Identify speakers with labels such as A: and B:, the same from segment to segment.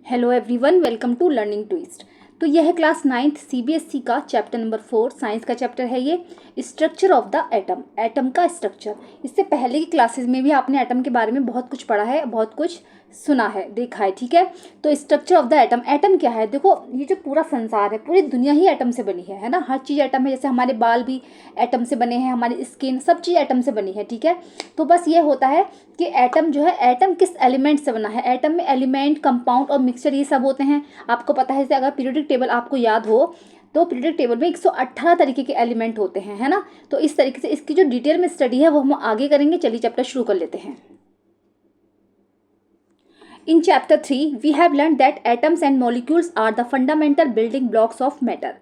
A: Hello everyone, welcome to Learning Twist. तो यह है क्लास 9th सीबीएसई का चैप्टर नंबर 4 साइंस का चैप्टर है ये, structure of the atom. Atom का स्ट्रक्चर। इससे पहले की क्लासेस में भी आपने एटम के बारे में बहुत कुछ पढ़ा है, बहुत कुछ सुना है, देखा है, ठीक है। तो structure of the atom, atom क्या है? देखो, ये जो पूरा संसार है, पूरी दुनिया ही एटम से बनी है ना। हर चीज़ एटम है, जैसे हमारे बाल भी एटम से बने हैं, हमारी स्किन, सब चीज़ एटम से बनी है, ठीक है। तो बस ये होता है कि एटम जो है, एटम किस एलिमेंट से बना है। एटम में एलिमेंट, कंपाउंड और मिक्सचर ये सब होते हैं। आपको पता है, जैसे अगर पीरियोडिक टेबल आपको याद हो तो पीरियोडिक टेबल में 118 तरीके के एलिमेंट होते हैं, है ना। तो इस तरीके से इसकी जो डिटेल में स्टडी है वो हम आगे करेंगे। चलिए चैप्टर शुरू कर लेते हैं। In chapter 3, we have learned that atoms and molecules are the fundamental building blocks of matter.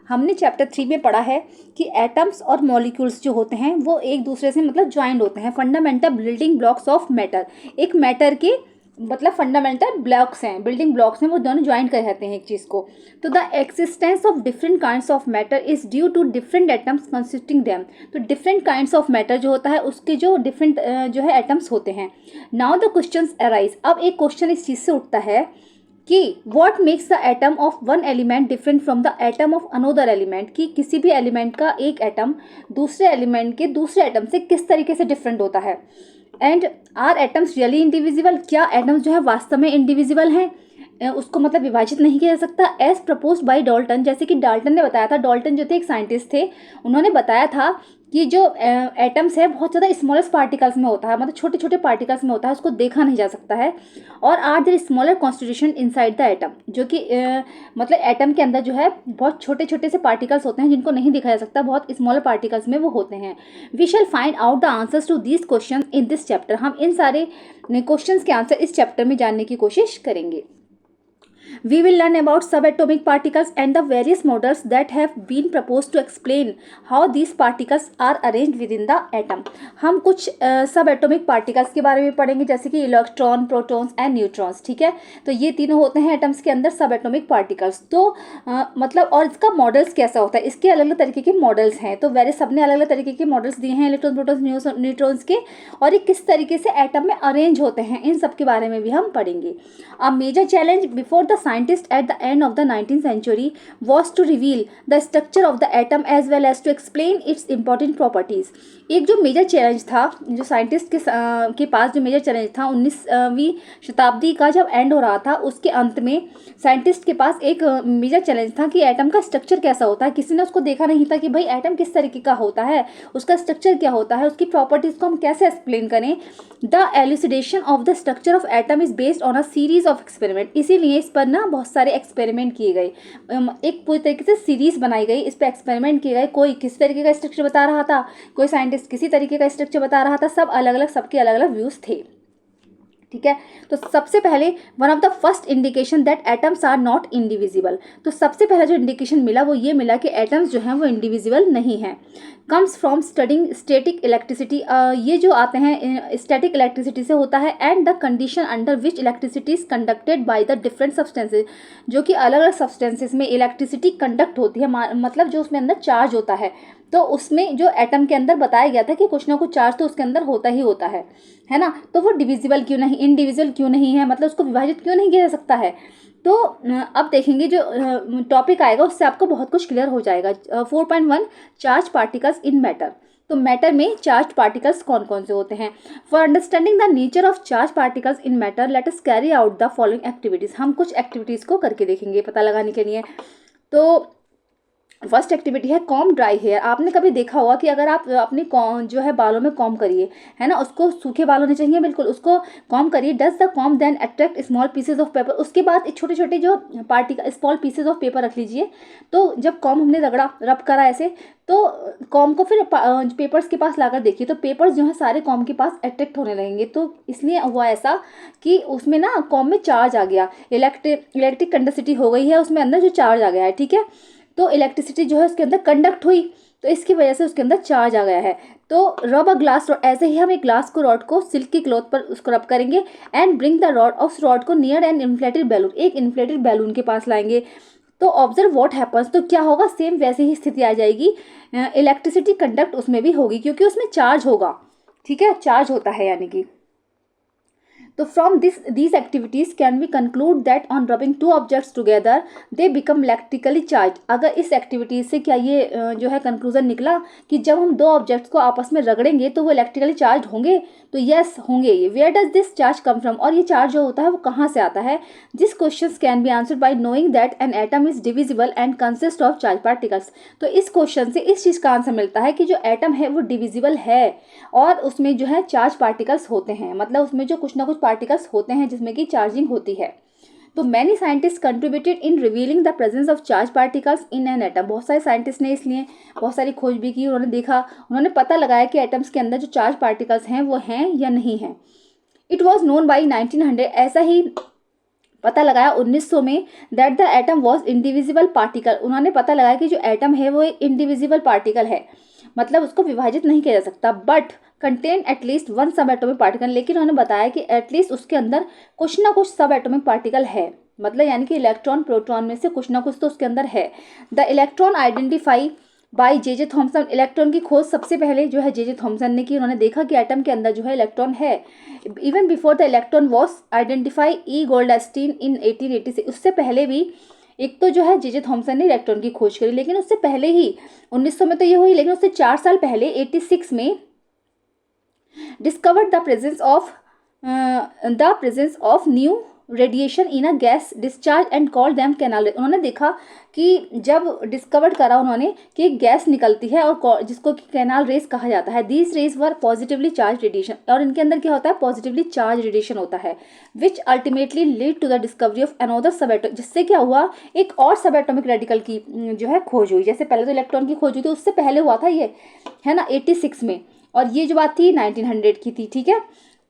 A: हमने चैप्टर 3 में पढ़ा है कि एटम्स और मॉलिक्यूल्स जो होते हैं वो एक दूसरे से मतलब ज्वाइंट होते हैं। Fundamental building blocks of matter, एक मैटर के मतलब फंडामेंटल ब्लॉक्स हैं, बिल्डिंग ब्लॉक्स हैं, वो दोनों ज्वाइंट कर रहते हैं एक चीज़ को। तो the existence of different kinds of matter is due to different atoms consisting them. तो डिफरेंट काइंड्स ऑफ मैटर जो होता है उसके जो डिफरेंट जो है एटम्स होते हैं। Now the questions arise. अब एक क्वेश्चन इस चीज़ से उठता है कि what makes the atom of one element different from the atom of another element, कि किसी भी एलिमेंट का एक एटम दूसरे एलिमेंट के दूसरे एटम से किस तरीके से डिफरेंट होता है। And are atoms really indivisible, क्या एटम्स जो है वास्तव में इंडिविजिबल हैं, उसको मतलब विभाजित नहीं किया जा सकता। एज प्रपोज बाय डाल्टन, जैसे कि डाल्टन ने बताया था। डाल्टन जो थे एक साइंटिस्ट थे, उन्होंने बताया था कि जो एटम्स है बहुत ज़्यादा स्मॉलेस्ट पार्टिकल्स में होता है, मतलब छोटे छोटे पार्टिकल्स में होता है, उसको देखा नहीं जा सकता है। और are there smaller constitution inside the atom, जो कि मतलब एटम के अंदर जो है बहुत छोटे छोटे से पार्टिकल्स होते हैं जिनको नहीं दिखा जा सकता, बहुत स्मॉलर पार्टिकल्स में वो होते हैं। We shall find out the answers to these question in this chapter. हम इन सारे क्वेश्चन के आंसर इस चैप्टर में जानने की कोशिश करेंगे। We will learn about subatomic particles and the various models that have been proposed to explain how these particles are arranged within the atom. हम कुछ सबएटॉमिक पार्टिकल्स के बारे में पढ़ेंगे, जैसे कि इलेक्ट्रॉन, प्रोटॉन्स एंड न्यूट्रॉन्स, ठीक है। तो ये तीनों होते हैं एटम्स के अंदर सबएटॉमिक पार्टिकल्स। तो मतलब और इसका मॉडल्स कैसा होता है, इसके अलग अलग तरीके के मॉडल्स हैं। तो वेरे सबने अलग अलग तरीके के मॉडल्स दिए हैं इलेक्ट्रॉन, प्रोटॉन्स, न्यूट्रॉन्स के, और ये किस तरीके से एटम में अरेंज होते हैं, इन सब के बारे में भी हम पढ़ेंगे। A major challenge before the scientists at the end of the 19th century was to reveal the structure of the atom as well as to explain its important properties. एक जो मेजर चैलेंज था, जो scientist के पास जो major challenge था 19वीं शताब्दी का जब एंड हो रहा था, उसके अंत में साइंटिस्ट के पास एक मेजर चैलेंज था कि एटम का स्ट्रक्चर कैसा होता है। किसी ने उसको देखा नहीं था कि भाई एटम किस तरीके का होता है, उसका स्ट्रक्चर क्या होता है, उसकी प्रॉपर्टीज़ को हम कैसे एक्सप्लेन करें। The एल्यूसिडेशन of the structure of atom is based on a series of experiment. इसीलिए इस पर ना बहुत सारे एक्सपेरिमेंट किए गए, एक पूरी तरीके से सीरीज बनाई गई, इस पर एक्सपेरिमेंट किए गए। कोई किस तरीके का स्ट्रक्चर बता रहा था, कोई साइंटिस्ट किसी तरीके का स्ट्रक्चर बता रहा था, सब अलग अलग, सबके अलग अलग व्यूज़ थे, ठीक है। तो सबसे पहले one of the first indication that atoms are not indivisible. तो सबसे पहला जो इंडिकेशन मिला वो ये मिला कि एटम्स जो हैं वो इंडिविजिबल नहीं हैं। Comes from studying static electricity, ये जो आते हैं स्टैटिक इलेक्ट्रिसिटी से होता है। And the condition under which electricity is conducted by the different substances, जो कि अलग अलग सब्सटेंसेज में इलेक्ट्रिसिटी कंडक्ट होती है, मतलब जो उसमें अंदर चार्ज होता है। तो उसमें जो एटम के अंदर बताया गया था कि कुछ ना कुछ चार्ज तो उसके अंदर होता ही होता है ना। तो वो डिविजिबल क्यों नहीं, इंडिविजुअल क्यों नहीं है, मतलब उसको विभाजित क्यों नहीं किया जा सकता है। तो अब देखेंगे जो टॉपिक आएगा उससे आपको बहुत कुछ क्लियर हो जाएगा। 4.1 चार्ज पार्टिकल्स इन मैटर। तो मैटर में चार्ज पार्टिकल्स कौन कौन से होते हैं। For understanding the nature of charge particles in matter let us carry out the following activities. हम कुछ एक्टिविटीज़ को करके देखेंगे पता लगाने के लिए। तो फर्स्ट एक्टिविटी है कॉम ड्राई हेयर। आपने कभी देखा होगा कि अगर आप अपनी जो है बालों में कॉम करिए, है ना, उसको सूखे बाल होने चाहिए बिल्कुल, उसको कॉम करिए। Does the comb then attract small pieces of paper. उसके बाद छोटे छोटे जो particle small pieces of paper रख लीजिए। तो जब कॉम हमने रब करा ऐसे, तो कॉम को फिर पेपर्स के पास लाकर देखिए, तो पेपर्स जो है सारे कॉम के पास अट्रैक्ट होने लगेंगे। तो इसलिए हुआ ऐसा कि उसमें ना कॉम में चार्ज आ गया, इलेक्ट्रिक कंडक्टिविटी हो गई है, उसमें अंदर जो चार्ज आ गया है, ठीक है। तो इलेक्ट्रिसिटी जो है उसके अंदर कंडक्ट हुई, तो इसकी वजह से उसके अंदर चार्ज आ गया है। तो रब अ ग्लास रॉड, ऐसे ही हम एक ग्लास को रॉड को सिल्की क्लॉथ पर उसको रब करेंगे। एंड ब्रिंग द रॉड उस रॉड को नियर एन इन्फ्लेटेड बैलून, एक इन्फ्लेटेड बैलून के पास लाएंगे। तो ऑब्जर्व व्हाट हैपन्स, तो क्या होगा, सेम वैसे ही स्थिति आ जाएगी। इलेक्ट्रिसिटी कंडक्ट उसमें भी होगी क्योंकि उसमें चार्ज होगा, ठीक है, चार्ज होता है यानी कि। तो from these activities can we conclude that on rubbing two objects together they become electrically charged। अगर इस एक्टिविटीज से क्या ये जो है कंक्लूजन निकला कि जब हम दो ऑब्जेक्ट्स को आपस में रगड़ेंगे तो वो इलेक्ट्रिकली चार्ज होंगे, तो यस होंगे। ये where does this charge come from, और ये चार्ज जो होता है वो कहाँ से आता है। This question can be answered bye knowing that an atom is divisible and consist of charge particles. तो इस क्वेश्चन से इस चीज़ का आंसर मिलता है कि जो एटम है वो डिविजिबल है और उसमें जो है चार्ज पार्टिकल्स होते हैं, मतलब उसमें जो कुछ ना कुछ पार्टिकल्स होते हैं जिसमें कि चार्जिंग होती है। तो many scientist contributed in revealing the presence of charge particles in an atom. बहुत सारे साइंटिस्ट ने इसलिए बहुत सारी खोज भी की, उन्होंने देखा, उन्होंने पता लगाया कि एटम्स के अंदर जो चार्ज पार्टिकल्स हैं वो हैं या नहीं हैं। इट वॉज नोन बाई 1900, ऐसा ही पता लगाया 1900 में, that the atom was indivisible particle. उन्होंने पता लगाया कि जो एटम है वो एक इंडिविजिबल पार्टिकल है, मतलब उसको विभाजित नहीं किया जा सकता, बट कंटेन एटलीस्ट वन सब एटॉमिक पार्टिकल। लेकिन उन्होंने बताया कि एटलीस्ट उसके अंदर कुछ ना कुछ सब एटॉमिक पार्टिकल है, मतलब यानी कि इलेक्ट्रॉन प्रोटॉन में से कुछ ना कुछ तो उसके अंदर है। The electron identify by J Thomson. Electron की खोज सबसे पहले जो है जे थॉम्सन ने की। उन्होंने देखा कि एटम के अंदर जो है इलेक्ट्रॉन है। Even before the electron was identify E Goldstein in 1886। उससे पहले भी एक तो जो है जे थॉम्सन ने इलेक्ट्रॉन की खोज करी, लेकिन उससे पहले ही 1900 में तो ये हुई, लेकिन उससे 4 साल पहले 86 में discovered the presence of new radiation in a gas discharge and called them canal रे। उन्होंने देखा कि जब डिस्कवर करा उन्होंने कि एक गैस निकलती है और जिसको कि कैनाल रेस कहा जाता है। These rays were positively charge radiation, और इनके अंदर क्या होता है, पॉजिटिवली चार्ज रेडिएशन होता है, which ultimately lead to the discovery of another sub atomic. जिससे क्या हुआ, एक और सब एटॉमिक रेडिकल की जो है खोज हुई। जैसे पहले तो इलेक्ट्रॉन की खोज हुई थी, उससे पहले हुआ था ये, है ना, 86 में, और ये जो बात थी 1900 की थी, ठीक है।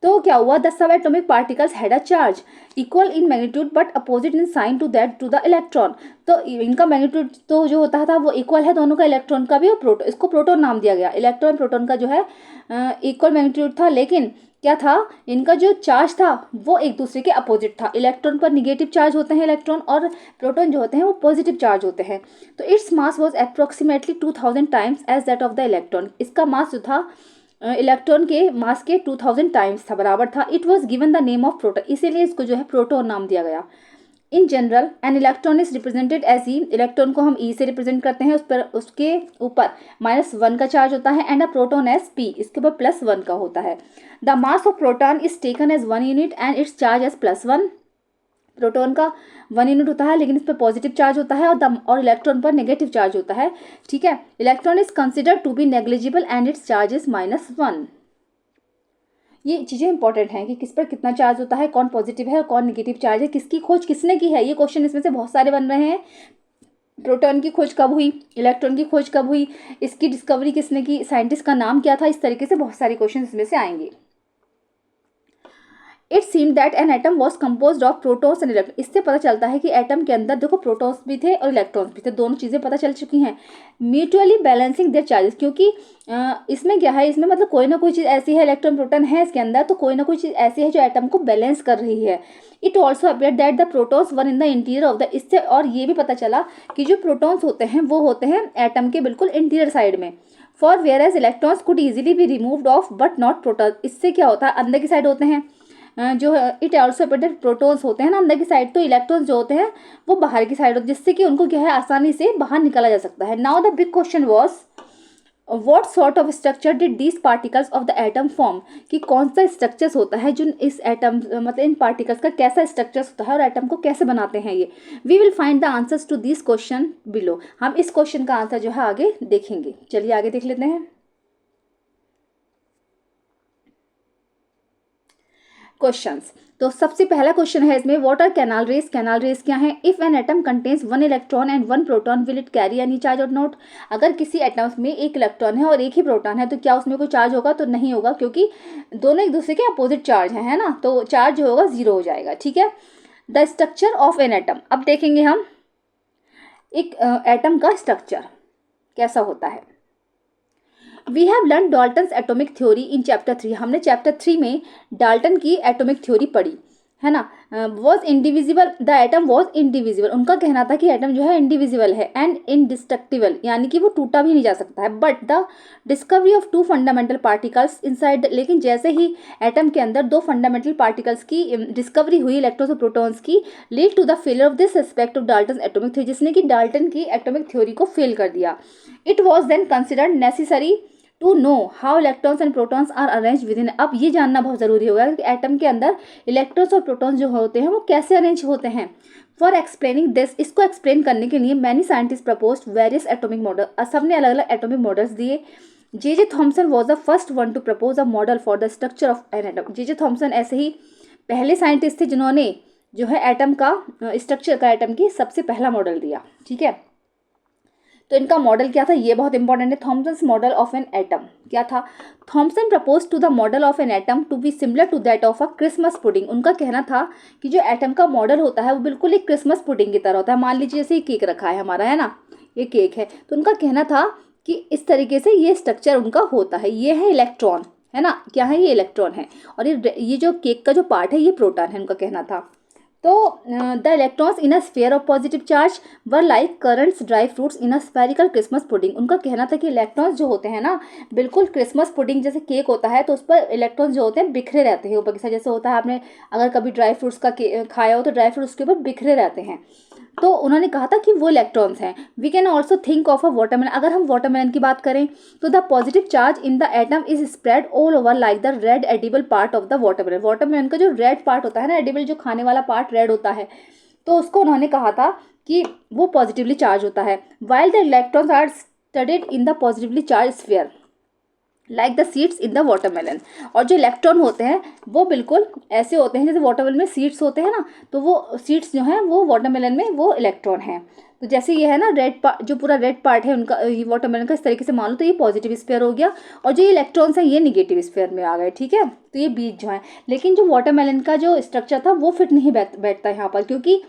A: तो क्या हुआ, the sub atomic particles had a charge equal in magnitude but opposite in sign to that to the electron. तो इनका मैग्नीट्यूड तो जो होता था वो इक्वल है दोनों का, इलेक्ट्रॉन का भी, और प्रोटॉन, इसको प्रोटॉन नाम दिया गया। इलेक्ट्रॉन प्रोटॉन का जो है इक्वल मैग्नीट्यूड था, लेकिन क्या था, इनका जो चार्ज था वो एक दूसरे के अपोजिट था। इलेक्ट्रॉन पर निगेटिव चार्ज होते हैं इलेक्ट्रॉन, और प्रोटॉन जो होते हैं वो पॉजिटिव चार्ज होते हैं। तो its mass was approximately 2000 times as that of the electron. इसका मास जो था इलेक्ट्रॉन के मास के 2000 टाइम्स था, बराबर था। It was given the name of proton, इसीलिए इसको जो है प्रोटॉन नाम दिया गया। In general an electron is represented as E. Electron को हम ई से रिप्रेजेंट करते हैं, उस पर उसके ऊपर -1 का चार्ज होता है, and a proton as P, इसके ऊपर +1 का होता है। The mass of proton is taken as 1 unit and its charge as +1। Proton का 1 यूनिट होता है, लेकिन इस पर पॉजिटिव चार्ज होता है, और इलेक्ट्रॉन पर नेगेटिव चार्ज होता है, ठीक है। Electron is considered to be negligible and its charge is -1। ये चीज़ें इंपॉर्टेंट हैं कि किस पर कितना चार्ज होता है, कौन पॉजिटिव है और कौन नेगेटिव चार्ज है, किसकी खोज किसने की है। ये क्वेश्चन इसमें से बहुत सारे बन रहे हैं। प्रोटॉन की खोज कब हुई, इलेक्ट्रॉन की खोज कब हुई, इसकी डिस्कवरी किसने की, साइंटिस्ट का नाम क्या था, इस तरीके से बहुत सारे क्वेश्चन इसमें से आएंगे। It seem that an atom was compose of protons and electron. इससे पता चलता है कि एटम के अंदर देखो प्रोटॉन्स भी थे और इलेक्ट्रॉन्स भी थे, दोनों चीज़ें पता चल चुकी हैं। म्यूचुअली बैलेंसिंग देयर चार्जेस, क्योंकि इसमें क्या है, इसमें मतलब कोई ना कोई चीज़ ऐसी है, इलेक्ट्रॉन प्रोटॉन है इसके अंदर, तो कोई ना कोई चीज़ ऐसी है जो एटम को बैलेंस कर रही है। It also appear that the protons were in the interior of the. इससे और ये भी पता चला कि जो प्रोटॉन्स होते हैं वो होते हैं एटम के बिल्कुल इंटीरियर साइड में। For whereas electrons could easily be removed off but not proton. इससे क्या होता है, अंदर की साइड होते हैं जो इट ऑल्सो प्रोटॉन्स होते हैं ना अंदर की साइड, तो इलेक्ट्रॉन्स जो होते हैं वो बाहर की साइड होते हैं, जिससे कि उनको क्या है आसानी से बाहर निकाला जा सकता है। Now the big question was what sort of structure did these particles of the atom form, कि कौन सा स्ट्रक्चर्स होता है जो इस एटम मतलब इन पार्टिकल्स का कैसा स्ट्रक्चर्स होता है और एटम को कैसे बनाते हैं ये। We will find the answers to this question below. हम इस क्वेश्चन का आंसर जो है आगे देखेंगे। चलिए आगे देख लेते हैं क्वेश्चंस। तो सबसे पहला क्वेश्चन है इसमें, what are canal rays. Canal rays क्या है। If an atom contains 1 electron and 1 proton will it carry any charge और नॉट। अगर किसी एटम्स में एक इलेक्ट्रॉन है और एक ही प्रोटॉन है तो क्या उसमें कोई चार्ज होगा, तो नहीं होगा, क्योंकि दोनों एक दूसरे के अपोजिट चार्ज है ना, तो चार्ज जो होगा 0 हो जाएगा, ठीक है। The structure of an atom, अब देखेंगे हम एक एटम का स्ट्रक्चर कैसा होता है। We have learn Dalton's atomic theory in chapter 3। हमने चैप्टर 3 में डाल्टन की एटॉमिक थ्योरी पढ़ी, है ना, was indivisible, the atom was indivisible, उनका कहना था कि एटम जो है इंडिविजिबल है एंड इनडिस्ट्रक्टिबल, यानी कि वो टूटा भी नहीं जा सकता है। But the discovery of two fundamental particles inside, लेकिन जैसे ही एटम के अंदर दो फंडामेंटल पार्टिकल्स की डिस्कवरी हुई, इलेक्ट्रॉन्स और प्रोटॉन्स की, lead to the failure of this aspect of Dalton atomic theory, जिसने कि डाल्टन की एटॉमिक थ्योरी को फेल कर दिया। It was then considered necessary to know how electrons and protons are arrange within. अब ये जानना बहुत ज़रूरी होगा कि एटम के अंदर इलेक्ट्रॉन्स और प्रोटॉन्स जो होते हैं वो कैसे अरेंज होते हैं। फॉर एक्सप्लेनिंग दिस, इसको एक्सप्लेन करने के लिए many scientist propose various atomic model, सबने अलग अलग एटॉमिक मॉडल्स दिए। J Thomson was the first one two propose a model for the structure of an atom. J Thomson ऐसे ही पहले साइंटिस्ट थे जिन्होंने जो है एटम का स्ट्रक्चर का, एटम की सबसे पहला मॉडल दिया। ठीक है, तो इनका मॉडल क्या था, ये बहुत इंपॉर्टेंट है। Thomson's model of an atom क्या था? Thomson propose to the model of an atom to be similar to that of a Christmas pudding. उनका कहना था कि जो एटम का मॉडल होता है वो बिल्कुल एक क्रिसमस पुडिंग की तरह होता है। मान लीजिए जैसे ये केक रखा है हमारा, है ना, ये केक है, तो उनका कहना था कि इस तरीके से ये स्ट्रक्चर उनका होता है। ये है इलेक्ट्रॉन, है ना, क्या है, ये इलेक्ट्रॉन है, और ये जो केक का जो पार्ट है ये प्रोटॉन है, उनका कहना था। तो the electrons in a sphere of positive charge were like currents dry fruits in a spherical Christmas pudding. उनका कहना था कि इलेक्ट्रॉन्स जो होते हैं ना, बिल्कुल क्रिसमस पुडिंग जैसे केक होता है तो उस पर इलेक्ट्रॉन्स जो होते हैं बिखरे रहते हैं ऊपर के साथ। जैसे होता है, आपने अगर कभी ड्राई फ्रूट्स का खाया हो तो ड्राई फ्रूट्स के ऊपर बिखरे रहते हैं। तो उन्होंने कहा था कि वो इलेक्ट्रॉन्स हैं। We can also think of a watermelon. अगर हम वाटरमेलन की बात करें तो the positive charge in the atom is spread all over like the red edible part of the watermelon. Watermelon का जो रेड पार्ट होता है ना, एडिबल जो खाने वाला पार्ट रेड होता है, तो उसको उन्होंने कहा था कि वो पॉजिटिवली चार्ज होता है। While the electrons are studied in the positively charge sphere like the seeds in the watermelon. और जो इलेक्ट्रॉन होते हैं वो बिल्कुल ऐसे होते हैं जैसे वाटरमेलन में सीड्स होते हैं ना, तो वो सीड्स जो हैं वो वाटरमेलन में वो इलेक्ट्रॉन हैं। तो जैसे ये है ना रेड पार्ट, जो पूरा रेड पार्ट है उनका वाटरमेलन का, इस तरीके से मान लो तो ये पॉजिटिव स्फीयर हो गया, और जो ये इलेक्ट्रॉन्स हैं ये निगेटिव स्फीयर में आ गए। ठीक है, तो ये बीज जो है, लेकिन जो वाटरमेलन का जो स्ट्रक्चर था वो फिट नहीं बैठता यहाँ पर, क्योंकि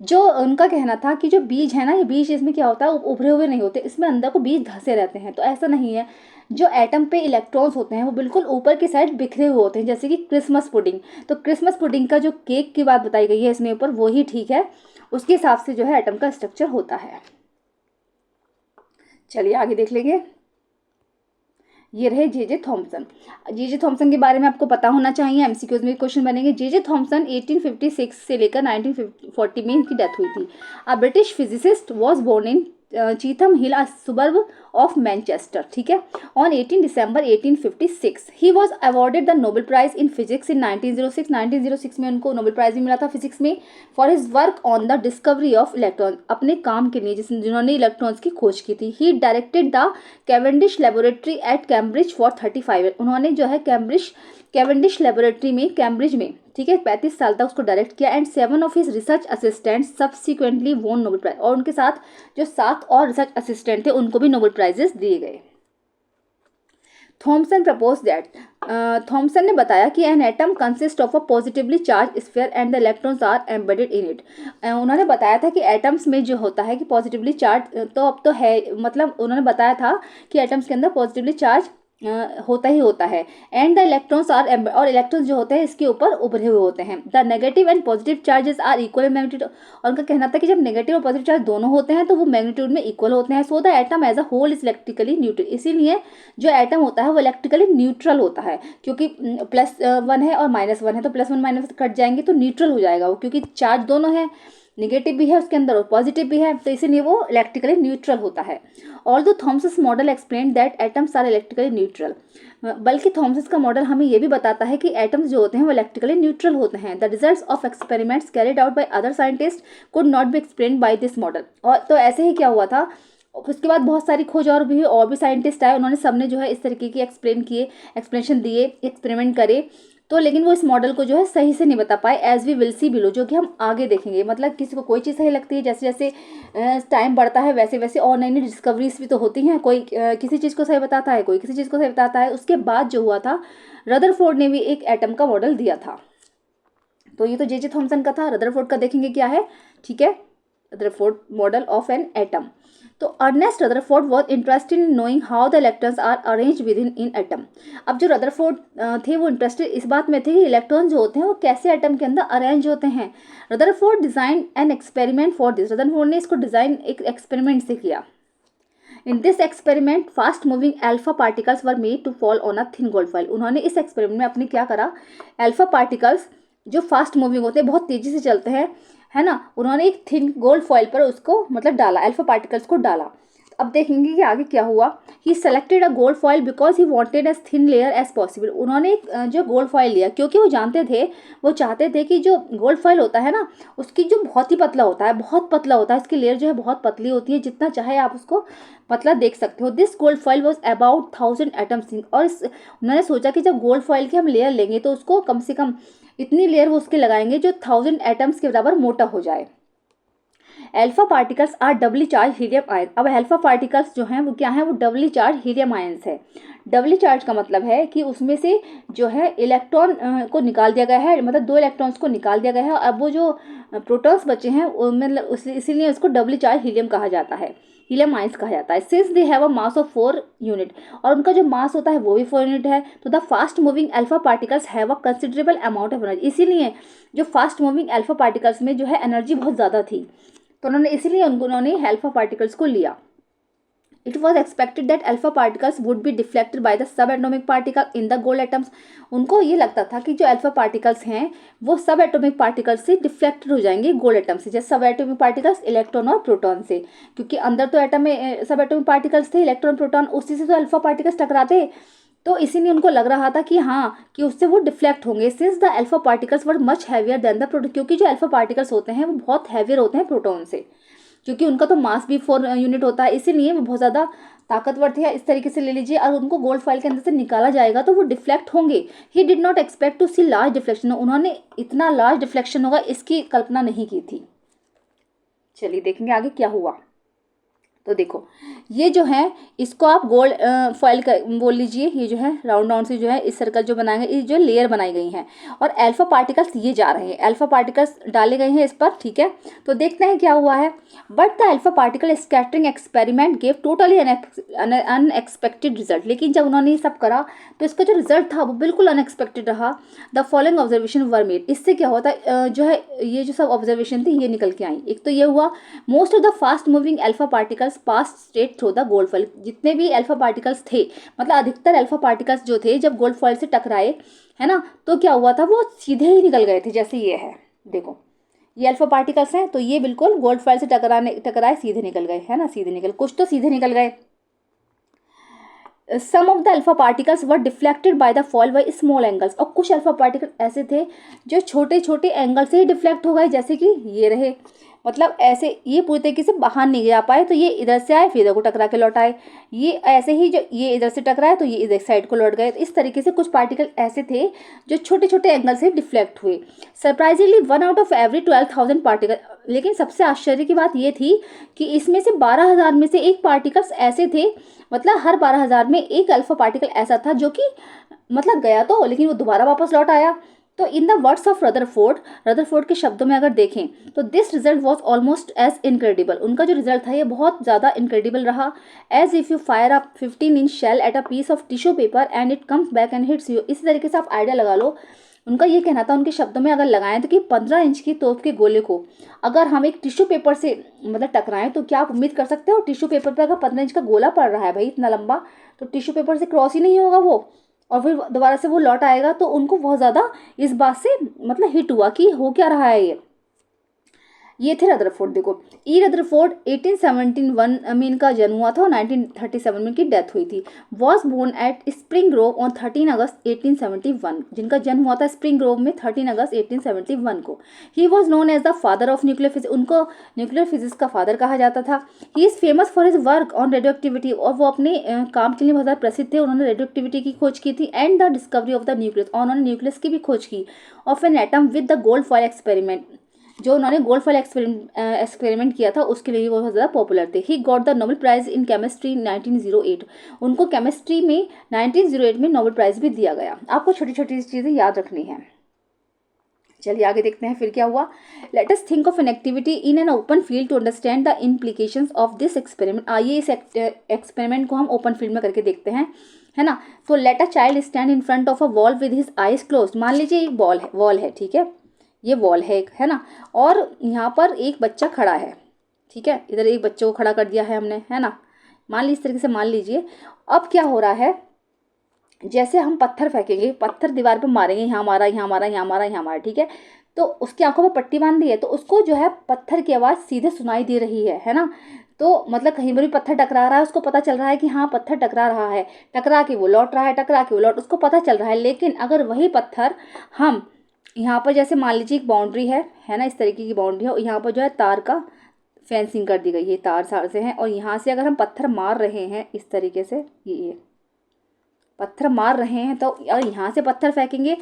A: जो उनका कहना था कि जो बीज है ना, ये बीज इसमें क्या होता है, उभरे हुए नहीं होते, इसमें अंदर को बीज धंसे रहते हैं। तो ऐसा नहीं है, जो एटम पे इलेक्ट्रॉन्स होते हैं वो बिल्कुल ऊपर की साइड बिखरे हुए होते हैं, जैसे कि क्रिसमस पुडिंग। तो क्रिसमस पुडिंग का जो केक की बात बताई गई है इसमें ऊपर, वो ही ठीक है, उसके हिसाब से जो है एटम का स्ट्रक्चर होता है। चलिए आगे देख लेंगे। ये रहे जे थॉम्सन। जे थॉम्सन के बारे में आपको पता होना चाहिए, एमसीक्यूज में क्वेश्चन बनेंगे। जे थॉम्सन 1856 से लेकर 1940 में इनकी डेथ हुई थी। A British physicist was born in Cheetham Hill, a suburb of Manchester. ठीक है, on 18 December 1856 he was awarded the Nobel prize in physics in 1906। 1906 में उनको नोबेल प्राइज भी मिला था फिजिक्स में, for his work on the discovery of electron, अपने काम के लिए जिन्होंने इलेक्ट्रॉन्स की खोज की थी। He directed the Cavendish laboratory at Cambridge for 35 year. उन्होंने जो है कैवेंडिश लेबोरेटरी में, कैम्ब्रिज में, ठीक है, 35 साल तक उसको डायरेक्ट किया। And 7 of his research assistant subsequently वोन नोबेल प्राइज, और उनके साथ जो 7 और रिसर्च असिस्टेंट थे उनको भी नोबेल प्राइजेस दिए गए। थॉम्सन प्रपोज दैट, थॉम्सन ने बताया कि an atom consist of a positively charge sphere and the electrons are embedded in it. उन्होंने बताया था कि एटम्स में जो होता है कि पॉजिटिवली चार्ज, तो अब तो है, मतलब उन्होंने बताया था कि एटम्स के अंदर पॉजिटिवली चार्ज होता ही होता है। एंड द इलेक्ट्रॉन्स आर, और इलेक्ट्रॉन्स जो होते हैं इसके ऊपर उभरे हुए होते हैं। The negative and positive charges are equal in magnitude. और उनका कहना था कि जब नेगेटिव और पॉजिटिव चार्ज दोनों होते हैं तो वो मैग्नीट्यूड में इक्वल होते हैं। So the atom as a whole is electrically neutral. इसीलिए जो एटम होता है वो इलेक्ट्रिकली न्यूट्रल होता है, क्योंकि +1 है और -1 है, तो +1 -1 कट जाएंगे तो न्यूट्रल हो जाएगा वो, क्योंकि चार्ज दोनों है, नेगेटिव भी है उसके अंदर और पॉजिटिव भी है, तो इसीलिए वो इलेक्ट्रिकली न्यूट्रल होता है। Although Thomson's model explain that atoms are electrically neutral. बल्कि थॉम्सन्स का मॉडल हमें ये भी बताता है कि एटम्स जो होते हैं वो इलेक्ट्रिकली न्यूट्रल होते हैं। The results of experiments carried out by other scientist could not be explain by this model. और तो ऐसे ही क्या हुआ था, उसके बाद बहुत सारी खोज और भी साइंटिस्ट आए, उन्होंने सबने जो है इस तरीके की एक्सप्लेनेशन दिए, एक्सपेरिमेंट करे, तो लेकिन वो इस मॉडल को जो है सही से नहीं बता पाए, as we will see below, जो कि हम आगे देखेंगे। मतलब किसी को कोई चीज़ सही लगती है, जैसे जैसे टाइम बढ़ता है वैसे वैसे और नई नई डिस्कवरीज भी तो होती हैं। कोई किसी चीज़ को सही बताता है, कोई किसी चीज़ को सही बताता है। उसके बाद जो हुआ था, रदरफोर्ड ने भी एक एटम का मॉडल दिया था। तो ये तो जे थॉम्सन का था। रदरफोर्ड का देखेंगे क्या है, ठीक है। Rutherford model of an atom. तो Ernest Rutherford was interested in knowing how the electrons are arrange within atom. अब जो रदरफोर्ड थे वो इंटरेस्टेड इस बात में थे कि इलेक्ट्रॉन जो होते हैं वो कैसे एटम के अंदर अरेंज होते हैं। Rutherford design an experiment for this. Rutherford ने इसको डिजाइन एक एक्सपेरिमेंट से किया। In this experiment fast moving alpha particles were made to fall on a thin gold foil. उन्होंने इस एक्सपेरिमेंट में अपने क्या करा, अल्फा पार्टिकल्स जो फास्ट मूविंग होते हैं, बहुत तेजी से चलते हैं, है ना, उन्होंने एक थिन गोल्ड फॉइल पर उसको मतलब डाला, अल्फा पार्टिकल्स को डाला। अब देखेंगे कि आगे क्या हुआ। He selected a gold foil because he wanted as thin layer as possible. उन्होंने एक जो गोल्ड फॉइल लिया क्योंकि वो जानते थे, वो चाहते थे कि जो गोल्ड फॉइल होता है ना, उसकी जो बहुत ही पतला होता है, बहुत पतला होता है, इसकी लेयर जो है बहुत पतली होती है, जितना चाहे आप उसको पतला देख सकते हो। This gold foil was about 1000 atoms. और उन्होंने सोचा कि जब गोल्ड फॉइल की हम लेयर लेंगे तो उसको कम से कम इतनी लेयर वो उसके लगाएंगे जो 1000 एटम्स के बराबर मोटा हो जाए। Alpha particles are doubly charged helium ion. अब अल्फा पार्टिकल्स जो हैं वो क्या है, वो डबली चार्ज हीलियम आयंस है। डबली चार्ज का मतलब है कि उसमें से जो है इलेक्ट्रॉन को निकाल दिया गया है, मतलब 2 इलेक्ट्रॉन्स को निकाल दिया गया है। अब वो जो प्रोटॉन्स बचे हैं मतलब इसीलिए उसको डबली चार्ज हीलियम कहा जाता है, हीलियम आयंस कहा जाता है। Since they have a mass of 4 unit, और उनका जो मास होता है वो भी 4 यूनिट है, तो the fast moving alpha particles have a considerable amount of energy. इसीलिए जो फास्ट मूविंग अल्फा पार्टिकल्स में जो है एनर्जी बहुत ज़्यादा थी, तो उन्होंने इसीलिए उन्होंने अल्फा पार्टिकल्स को लिया। It was expected that alpha particles would be deflected by the sub atomic particle in the gold atoms. उनको ये लगता था कि जो अल्फा पार्टिकल्स हैं वो सब एटॉमिक पार्टिकल्स से डिफ्लेक्टेड हो जाएंगे गोल्ड एटम से, जैसे सब एटॉमिक पार्टिकल्स इलेक्ट्रॉन और प्रोटॉन से, क्योंकि अंदर तो एटम में सब एटॉमिक पार्टिकल्स थे, इलेक्ट्रॉन प्रोटॉन, उसी से तो अल्फा पार्टिकल्स टकराते, तो इसीलिए उनको लग रहा था कि हाँ कि उससे वो डिफ्लेक्ट होंगे। Since the alpha particles were much heavier than the proton, क्योंकि जो अल्फा पार्टिकल्स होते हैं वो बहुत हैवियर होते हैं प्रोटॉन से, क्योंकि उनका तो मास भी 4 यूनिट होता है, इसीलिए वो बहुत ज़्यादा ताकतवर थे। इस तरीके से ले लीजिए, और उनको गोल्ड फॉइल के अंदर से निकाला जाएगा तो वो डिफ्लेक्ट होंगे। He did not expect to see large deflection. उन्होंने इतना लार्ज डिफ्लेक्शन होगा इसकी कल्पना नहीं की थी। चलिए देखेंगे आगे क्या हुआ। तो देखो ये जो है इसको आप गोल्ड फॉइल का बोल लीजिए, ये जो है राउंड राउंड से जो है इस सर्कल जो बनाएंगे, ये जो लेयर बनाई गई हैं, और अल्फा पार्टिकल्स ये जा रहे हैं, अल्फा पार्टिकल्स डाले गए हैं इस पर, ठीक है। तो देखते हैं क्या हुआ है। But the alpha particle scattering experiment gave totally unexpected result. लेकिन जब उन्होंने ये सब करा तो इसका जो रिजल्ट था वो बिल्कुल अनएक्सपेक्टेड रहा। The following observation were made. इससे क्या होता है जो है ये जो सब ऑब्जर्वेशन थी ये निकल के आई। एक तो ये हुआ, most of the fast moving alpha particles pass straight through the gold foil. जितने भी अल्फा पार्टिकल्स थे, मतलब अधिकतर अल्फा पार्टिकल्स जो थे जब गोल्ड फॉइल से टकराए, है ना, तो क्या हुआ था, वो सीधे ही निकल गए थे। जैसे ये है, देखो ये अल्फा पार्टिकल्स हैं, तो ये बिल्कुल गोल्ड फॉइल से टकराए सीधे निकल गए, है ना, सीधे निकल, कुछ तो सीधे निकल गए। Some of the alpha particles were deflected by the foil by small angles. और कुछ अल्फा पार्टिकल ऐसे थे जो छोटे छोटे एंगल से ही डिफ्लेक्ट हो गए, जैसे कि ये रहे, मतलब ऐसे ये पूरी तरीके से बाहर नहीं जा पाए, तो ये इधर से आए फिर इधर को टकरा के लौट आए। ये ऐसे ही जो ये इधर से टकराए तो ये इधर साइड को लौट गए। तो इस तरीके से कुछ पार्टिकल ऐसे थे जो छोटे छोटे एंगल से डिफ्लेक्ट हुए। Surprisingly 1 out of every 12,000 particle. लेकिन सबसे आश्चर्य की बात ये थी कि इसमें से 12,000 में से एक पार्टिकल्स ऐसे थे, मतलब हर 12,000 में एक अल्फा पार्टिकल ऐसा था जो कि मतलब गया तो लेकिन वो दोबारा वापस लौट आया। तो in the words of Rutherford के शब्दों में अगर देखें तो this result was almost as incredible. उनका जो रिजल्ट था ये बहुत ज़्यादा इनक्रेडिबल रहा। As if you fire a 15 inch shell at a piece of tissue paper and it comes back and hits you. इसी तरीके से आप आइडिया लगा लो। उनका ये कहना था, उनके शब्दों में अगर लगाएं तो कि 15 इंच की तोप के गोले को अगर हम एक टिश्यू पेपर से मतलब टकराएं तो क्या आप उम्मीद कर सकते हो, टिश्यू पेपर पर अगर 15 इंच का गोला पड़ रहा है भाई इतना लंबा, तो टिश्यू पेपर से क्रॉस ही नहीं होगा वो, और फिर दोबारा से वो लौट आएगा। तो उनको बहुत ज़्यादा इस बात से मतलब हिट हुआ कि हो क्या रहा है ये थे रदरफोर्ड। देखो ई रदरफोर्ड 1871 में इनका जन्म हुआ था और 1937 में इनकी डेथ हुई थी। Was born at Spring Grove on 13 अगस्त 1871। जिनका जन्म हुआ था स्प्रिंग ग्रोव में 13 अगस्त 1871 को। He was known as the father of nuclear physics. उनको न्यूक्लियर फिजिक्स का फादर कहा जाता था। He is famous for his work on radioactivity. और वो अपने काम के लिए बहुत ज़्यादा प्रसिद्ध थे। उन्होंने रेडियो एक्टिविटी की खोज की थी and the discovery of the nucleus. और उन्होंने न्यूक्लियस की भी खोज की of an atom with the gold foil experiment. जो उन्होंने गोल्ड फॉइल एक्सपेरिमेंट किया था उसके लिए वो बहुत ज़्यादा पॉपुलर थे। He got the Nobel prize in chemistry 1908। उनको केमिस्ट्री में 1908 में नोबेल प्राइज़ भी दिया गया। आपको छोटी छोटी चीज़ें याद रखनी है। चलिए आगे देखते हैं फिर क्या हुआ। Let us think of an activity in an open field to understand the implications of this experiment. आइए इस एक्सपेरिमेंट को हम ओपन फील्ड में करके देखते हैं, है ना। तो let a child stand in front of a wall with his eyes close. मान लीजिए एक वॉल है, ठीक है, ये वॉल है एक, है ना, और यहाँ पर एक बच्चा खड़ा है, ठीक है, इधर एक बच्चे को खड़ा कर दिया है हमने, है ना। मान लीजिए इस तरीके से मान लीजिए। अब क्या हो रहा है, जैसे हम पत्थर फेंकेंगे, पत्थर दीवार पर मारेंगे, यहाँ मारा, यहाँ मारा, यहाँ मारा, यहाँ मारा, ठीक है, तो उसकी आंखों में पट्टी बांध दी है, तो उसको जो है पत्थर की आवाज़ सीधे सुनाई दे रही है ना। तो मतलब कहीं पर भी पत्थर टकरा रहा है, उसको पता चल रहा है कि हाँ पत्थर टकरा रहा है, टकरा के वो लौट रहा है, टकरा के वो लौट, उसको पता चल रहा है। लेकिन अगर वही पत्थर हम यहाँ पर, जैसे मान लीजिए एक बाउंड्री है ना, इस तरीके की बाउंड्री है, और यहाँ पर जो है तार का फेंसिंग कर दी गई है, तार से हैं, और यहाँ से अगर हम पत्थर मार रहे हैं इस तरीके से, ये पत्थर मार रहे हैं, तो अगर यहाँ से पत्थर फेंकेंगे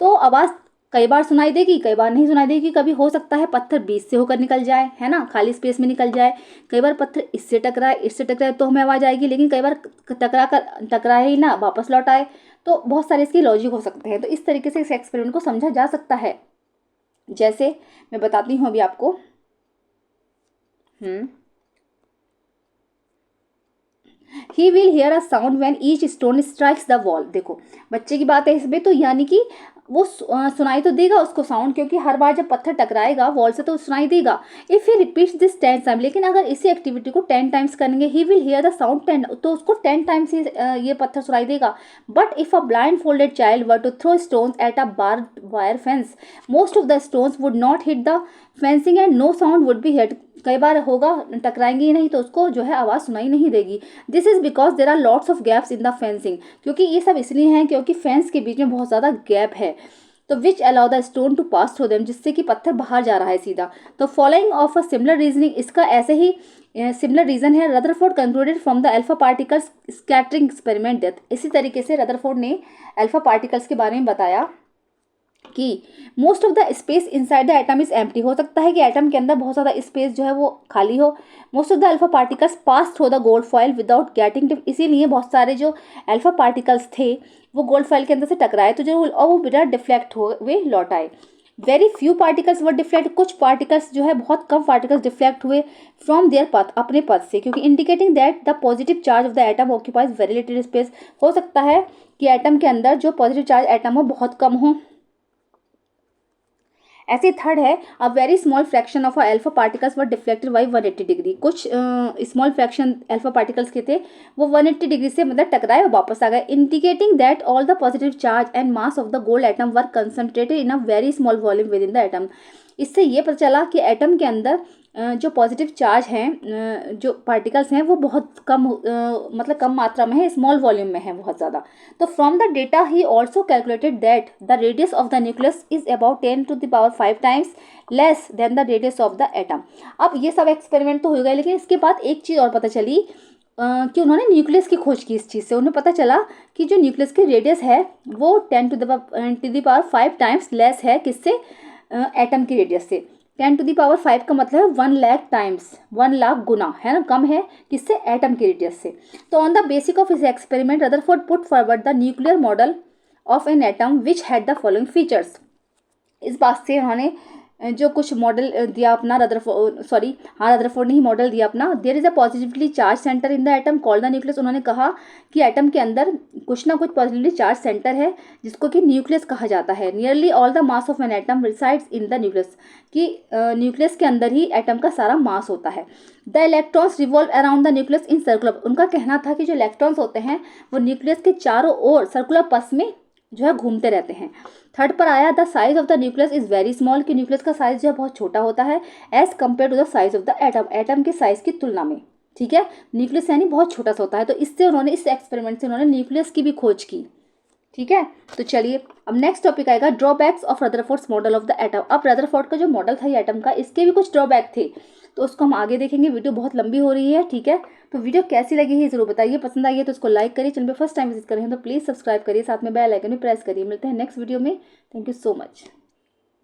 A: तो आवाज़ कई बार सुनाई देगी, कई बार नहीं सुनाई देगी। कभी हो सकता है पत्थर बीच से होकर निकल जाए, है ना, खाली स्पेस में निकल जाए। कई बार पत्थर इससे टकराए तो हमें आवाज़ आएगी, लेकिन कई बार टकराए ही ना, वापस लौट आए। तो बहुत सारे इसके लॉजिक हो सकते हैं। तो इस तरीके से इस एक्सपेरिमेंट को समझा जा सकता है। जैसे मैं बताती हूँ अभी आपको। He will hair a sound when each stone strikes the wall. देखो बच्चे की बात है इसमें, तो यानी कि वो सुनाई तो देगा उसको साउंड, क्योंकि हर बार जब पत्थर टकराएगा वॉल से तो सुनाई देगा। If he repeats this 10 time, लेकिन अगर इसी एक्टिविटी को 10 टाइम्स करेंगे, he will here the sound 10, तो उसको 10 टाइम्स ही ये पत्थर सुनाई देगा। But if a blindfolded child were to throw stones at a barbed wire fence, most of the stones would not hit the fencing and no sound would be heard. कई बार होगा टकराएंगे ही नहीं, तो उसको जो है आवाज़ सुनाई नहीं देगी। This is because there are lots of gaps in the fencing, क्योंकि ये सब इसलिए हैं क्योंकि फेंस के बीच में बहुत ज़्यादा गैप है। तो which allow the stone to pass through them, जिससे कि पत्थर बाहर जा रहा है सीधा। तो following of a similar reasoning, इसका ऐसे ही सिमिलर रीजन है। Rutherford concluded from the alpha particles scattering experiment that. इसी तरीके से रदरफोर्ड ने अल्फा पार्टिकल्स के बारे में बताया कि most of the space inside the atom is empty. हो सकता है कि एटम के अंदर बहुत ज़्यादा स्पेस जो है वो खाली हो। Most of the alpha particles pass through the gold foil without getting tip. इसीलिए बहुत सारे जो अल्फा पार्टिकल्स थे वो गोल्ड फॉइल के अंदर से टकराए, तो जो और वो बिना डिफ्लेक्ट हुए लौट आए। वेरी फ्यू पार्टिकल्स वर डिफ्लेक्ट, कुछ पार्टिकल्स जो है बहुत कम पार्टिकल्स डिफ्लेक्ट हुए फ्रॉम देयर पाथ, अपने पथ से, क्योंकि indicating that the positive charge of the atom occupies very little space. हो सकता है कि एटम के अंदर जो पॉजिटिव चार्ज एटम हो बहुत कम हो। ऐसे थर्ड है, a very small fraction of alpha particles were deflected by 180 degree. कुछ स्मॉल फ्रैक्शन अल्फा पार्टिकल्स के थे वो 180 डिग्री से मतलब टकराए और वापस आ गए। Indicating that all the positive charge and mass of the gold atom were concentrated in a very small volume with in the atom. इससे ये पता चला कि एटम के अंदर जो पॉजिटिव चार्ज हैं, जो पार्टिकल्स हैं, वो बहुत कम मतलब कम मात्रा में है, स्मॉल वॉल्यूम में है बहुत ज़्यादा। तो from the data he also calculated that the radius of the nucleus is about 10⁵ times less than the radius of the atom. अब ये सब एक्सपेरिमेंट तो हो गए, लेकिन इसके बाद एक चीज़ और पता चली कि उन्होंने न्यूक्लियस की खोज की। इस चीज़ से उन्हें पता चला कि जो न्यूक्लियस की रेडियस है वो 10⁵ टाइम्स लेस है, किससे, एटम की रेडियस से। 10⁵ का मतलब है 1,00,000 टाइम्स, 1,00,000 गुना, है ना, कम है किससे, एटम की रेडियस से। तो ऑन द बेसिक ऑफ इस experiment Rutherford put forward the nuclear model of an atom which had the following features. इस बात से उन्होंने जो कुछ मॉडल दिया अपना, रदरफोर्ड ने ही मॉडल दिया अपना। There is a positively charge centre in the atom called the nucleus. उन्होंने कहा कि एटम के अंदर कुछ ना कुछ पॉजिटिवली चार्ज सेंटर है जिसको कि न्यूक्लियस कहा जाता है। Nearly all the mass of an atom resides in the nucleus, कि न्यूक्लियस के अंदर ही एटम का सारा मास होता है। The electrons revolve around the nucleus in circular. उनका कहना था कि जो इलेक्ट्रॉन्स होते हैं वो न्यूक्लियस के चारों ओर सर्कुलर पथ में जो है घूमते रहते हैं। थर्ड पर आया the size of the nucleus is very small, कि न्यूक्लियस का साइज जो है बहुत छोटा होता है as compare to the size of the atom, atom के साइज की तुलना में। ठीक है, न्यूक्लियस यानी बहुत छोटा सा होता है। तो इससे उन्होंने, इस एक्सपेरिमेंट से उन्होंने न्यूक्लियस की भी खोज की। ठीक है, तो चलिए अब नेक्स्ट टॉपिक आएगा drawbacks of Rutherford's model of the atom. अब रदरफोर्ड का जो मॉडल था एटम का, इसके भी कुछ ड्रॉबैक थे, तो उसको हम आगे देखेंगे। वीडियो बहुत लंबी हो रही है, ठीक है। तो वीडियो कैसी लगी है जरूर बताइए, पसंद आई है तो उसको लाइक करिए, चैनल पे फर्स्ट टाइम विजिट करें तो प्लीज़ सब्सक्राइब करिए, साथ में बेल आइकन भी प्रेस करिए। मिलते हैं नेक्स्ट वीडियो में। Thank you so much.